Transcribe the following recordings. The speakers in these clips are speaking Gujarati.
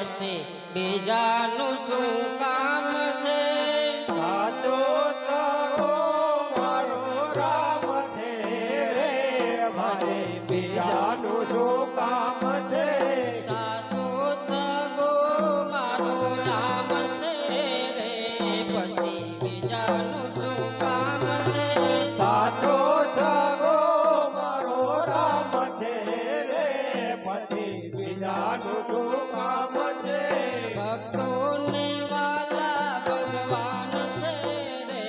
પછી બીજાનું શું કામ છે? સાચો તારો મારો રામ છે રે, મારે બીજાનું શું કામ છે? સાસુ સગો મારો રામ છે રે, પછી બીજાનું શું કામ છે? સાચો સગો મારો રામ છે રે, પછી બીજાનું શું કામ છે? ભક્તોને વાલા ભગવાન છે રે,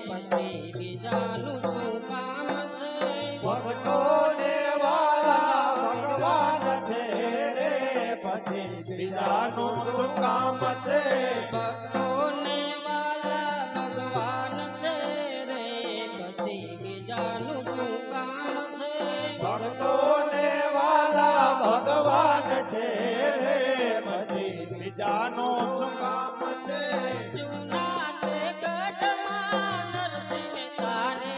પછી બીજાનું શું કામ છે? ભક્તોને વાલા ભગવાન છે રે, પછી બીજાનું શું કામ છે? ભક્તોને વાલા ભગવાન છે રે, પછી બીજાનું શું કામ છે? ભક્તોને વાલા ભગવાન છે રે, પછી બીજાનું શું કામ છે? જૂના તે ગઢમાં નરસિંહ તારે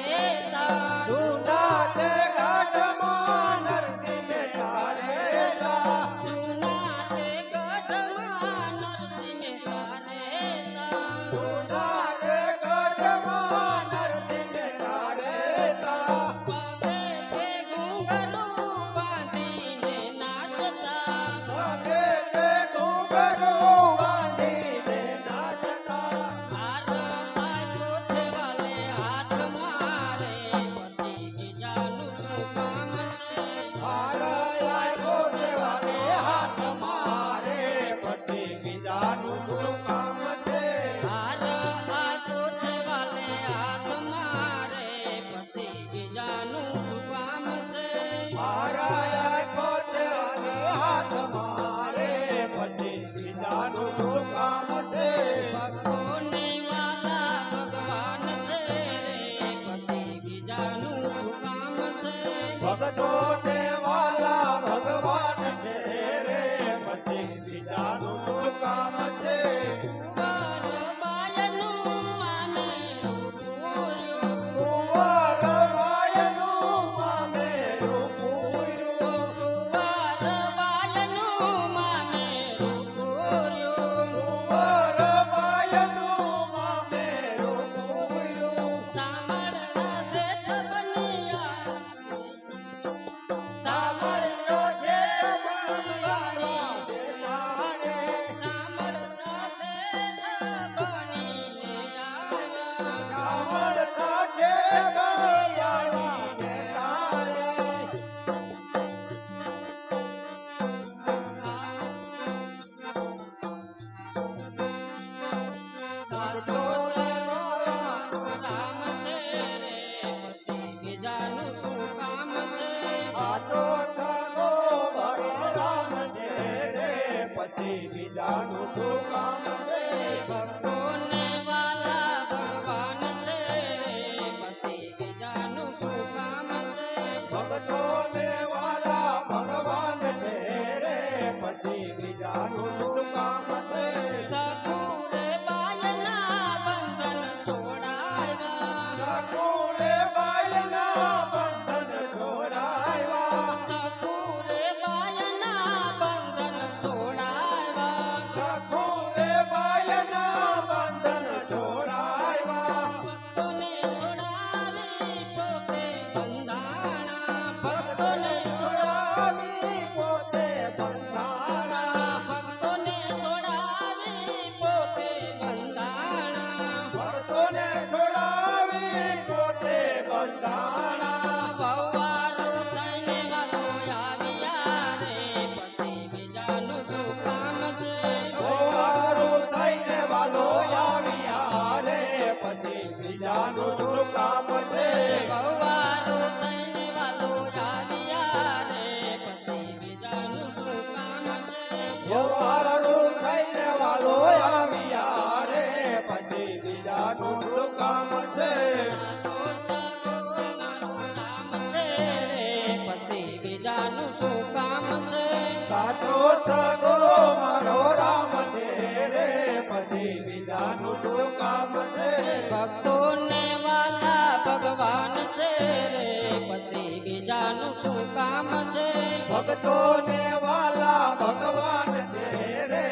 તા, જૂના તે ગઢમાં નરસિંહ તારેલા, જૂના તે ગઢમાં નરસિંહ તારે તા, જૂના તે ગઢમાં નરસિંહ તારેલા, પગે તે ઘૂંઘરું બાંધીને નાચતા, પગે તે ઘૂંઘરું બાંધીને નાચતા, હાર આપ્યો છે વાલે હાથ મારે, પછી બીજાનું શું કામ છે? હાર આપ્યો છે વાલે હાથ મારે, પછી બીજાનું શું કામ છે? હાર આપ્યો છે વાલે હાથ મારે, પછી બીજાનું શું કામ છે? હાર આપ્યો છે વાલે હાથ મારે, પછી બીજાનું શું કામ છે? ભક્તોને વાલા ભગવાન છે રે, પછી બીજાનું શું કામ છે? ભક્તોને વાલા ભગવાન છે રે, પછી બીજાનું શું કામ છે? કુંવર બાયનું માને રૂપુર્યો, કુંવર બાયનું મામેરું પૂર્યું, કુંવર બાયનું માને રૂપુર્યો, કુંવર બાયનું મામેરું પૂર્યું, સાંભળના શેઠ બનિયા, સાંભળ્યો છે બનવાળો દેવાને, સાંભળના શેઠ બનીને આવ્યા, સાંભળતા છે બનવાળો દેવાને, સાચો સગો રામ છે રે, પછી બીજાનું શું કામ છે? આટો થગો ભરો રામ છે રે, પછી બીજાનું શું કામ છે? ભક્તોને વાલા ભગવાન છે રે, પછી બીજાનું શું કામ છે? ભક્તોને વાલા ભગવાન છે રે, પછી બીજાનું શું કામ છે? સકુરે બાયના બંધન છોડાવ્યા, સકુલે બાયના બંધન છોડાવ્યા, સકુરે બાયના બંધન છોડાવ્યા, સકુલે બાયના બંધન છોડાવ્યા, ભક્તોને છોડાવી પોતે બંધાણા, ભક્તોને છોડાવી પોતે બંધાણા, ભક્તોને છોડાવી પોતે બંધાણા, ભક્તોને છોડાવી પોતે બંધાણા, ભવવારો થઈને વાલો આવ્યા રે, પછી બીજાનું શું કામ છે? ઓવારું થઈને વાલો આવ્યા રે, પછી બીજાનું શું કામ છે? ભવવારો થઈને વાલો આવ્યા રે, પછી બીજાનું શું કામ છે? ઓવારું થઈને વાલો આવ્યા રે, પછી બીજાનું શું કામ છે? સાચો સગો મારો રામ છે રે, પછી બીજાનું શું કામ છે? સાચો થગો મારો રામ છે રે, પછી બીજાનું શું કામ છે? ભક્તોને વાલા ભગવાન છે રે, પછી બીજાનું શું કામ છે? ભક્તોને વાલા ભગવાન છે રે,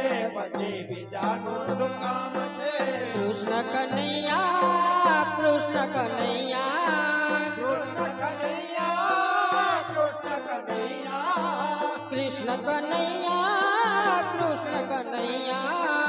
કનૈયા કૃષ્ણ કનૈયા કૃષ્ણ કનૈયા કૃષ્ણ કનૈયા કૃષ્ણ કનૈયા કૃષ્ણ કનૈયા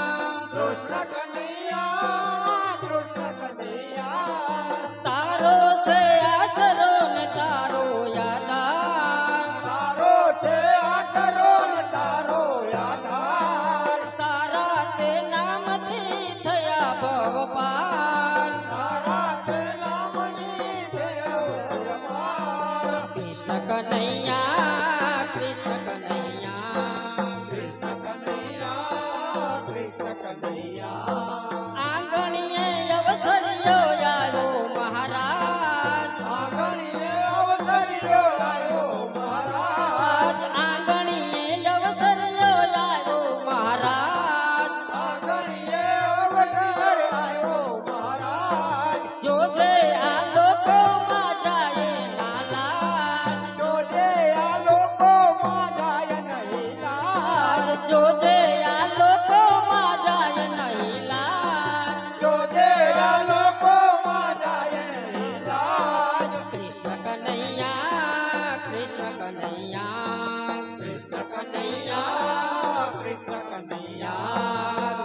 કૃષ્ણ કનૈયા કૃષ્ણ કનૈયા તારો છે આશરો ને તારો યાદાર તારો છે આશરો ને તારો આધાર તારા તે નામથી થયા ભવ પાર તારા તે નામની થયો વ્યવહાર કૃષ્ણ કનૈયા કૃષ્ણ કનૈયા કૃષ્ણ કનૈયા કૃષ્ણ કનૈયા આંગણીએ અવસર્યો આવ્યો મહારાજ આંગણીએ અવતર્યો આવ્યો મહારાજ આંગણીએ અવસર્યો આવ્યો મહારાજ આંગણીએ અવતર આવ્યો મહારાજ જોજે આ લોકોમાં જાય નાલાજ જોજે આ લોકોમાં જાય નહીં લાજ જોજે આ લોકોમાં જાય નહીં લાજ જોજે આ લોકોમાં જાય નહીં લાજ કૃષ્ણ કનૈયા કૃષ્ણ કનૈયા કૃષ્ણ કનૈયા કૃષ્ણ કનૈયા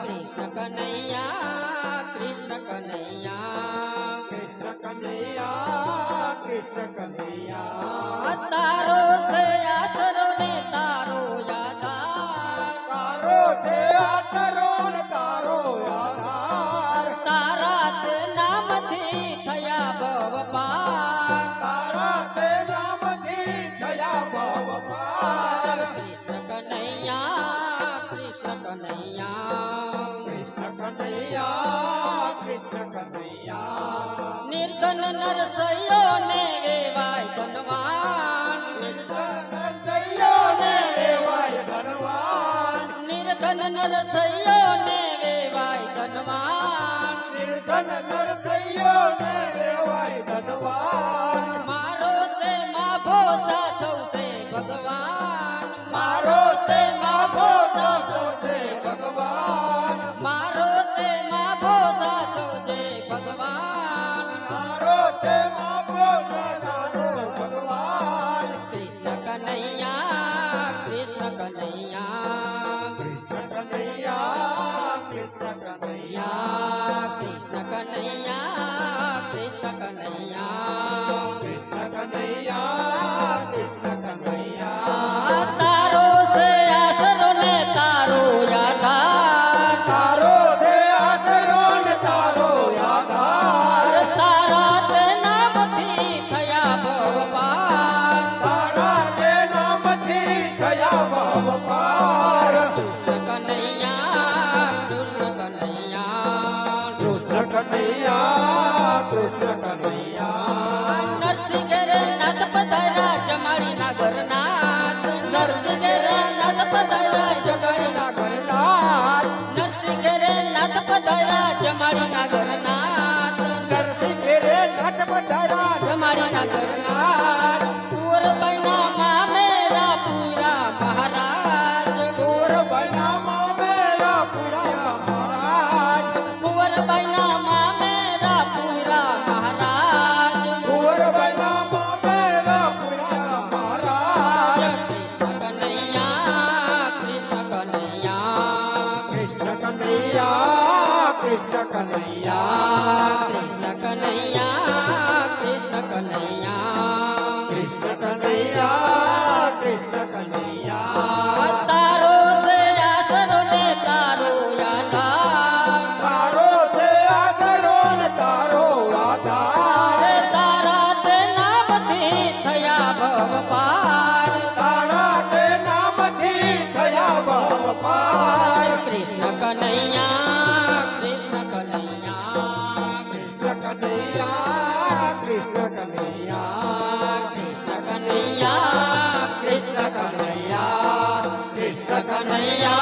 કૃષ્ણ કનૈયા કૃષ્ણ કનૈયા કૃષ્ણ કનૈયા કૃષ્ણ કનૈયા તારો છે આશરો ને તારો યાદાર તારો છે આશરો ને તારો આધાર તારા તે નામથી થયા ભવ પાર તારા તે નામથી થયા ભવ પાર કૃષ્ણ કનૈયા કૃષ્ણ કનૈયા કૃષ્ણ કનૈયા કૃષ્ણ કનૈયા નિર્ધન નરસૈયો ને વેવાય ધનવાન નરસૈયો ને વેવાય ધનવાન નિર્ધન નરસૈયો ને વેવાય ધનવાન નિર્ધન નરસૈયો ને વેવાય ધનવાન મારો તે માભો સાસવ છે ભગવાન મારો તે માભો સાસો છે ભગવાન મારો તે માભો સાસવ છે ભગવાન મારો તે માભો સાસો ભગવાન કૃષ્ણ કનૈયા કૃષ્ણ કનૈયા કૃષ્ણ કનૈયા કૃષ્ણ કનૈયા કૃષ્ણ કનૈયા કૃષ્ણ કનૈયા કૃષ્ણ કનૈયા કૃષ્ણ કનૈયા તારો છે આશરો ને તારો યાદાર તારો છે આશરો ને તારો આધાર તારા તે નામથી થયા ભવ પાર તારા તે નામથી થયા ભવ પાર કૃષ્ણ કનૈયા કૃષ્ણ કનૈયા કૃષ્ણ કનૈયા કૃષ્ણ કનૈયા નરસિંહ ઘેરે નાથ પધાર્યા જમાડી ના ઘરનાથ નરસિંહ ઘેરે નાથ પધાર્યા જમાડી ના ઘરનાથ નરસિંહ ઘેરે નાથ પધાર્યા જમાડી ના ઘરનાથ નરસિંહ ઘેરે નાથ પધાર્યા જમાડી ના ઘરનાથ પૂરબઈના મામેરા પૂરા મહારાજ પૂરબઈનામાં મેરા પુરા મહારાજ પૂરબઈના મામેરા પૂરા મહારાજ પૂરબઈનામાં મેરા પુરા મહારાજ કૃષ્ણ કનૈયા કૃષ્ણ કનૈયા કૃષ્ણ કનૈયા કૃષ્ણ કનૈયા કૃષ્ણ કનૈયા કૃષ્ણ કનૈયા કૃષ્ણ કનૈયા કૃષ્ણ કનૈયા તારો છે આશરો ને તારો યાદાર તારો છે આદરો ને તારો આધાર તારા તે નામથી થયા ભવ પાર તારા તે નામથી થયા ભવ પાર કૃષ્ણ કનૈયા કૃષ્ણ કનૈયા કૃષ્ણ કનૈયા કૃષ્ણ કનૈયા કૃષ્ણ કનૈયા કૃષ્ણ કનૈયા કૃષ્ણ કનૈયા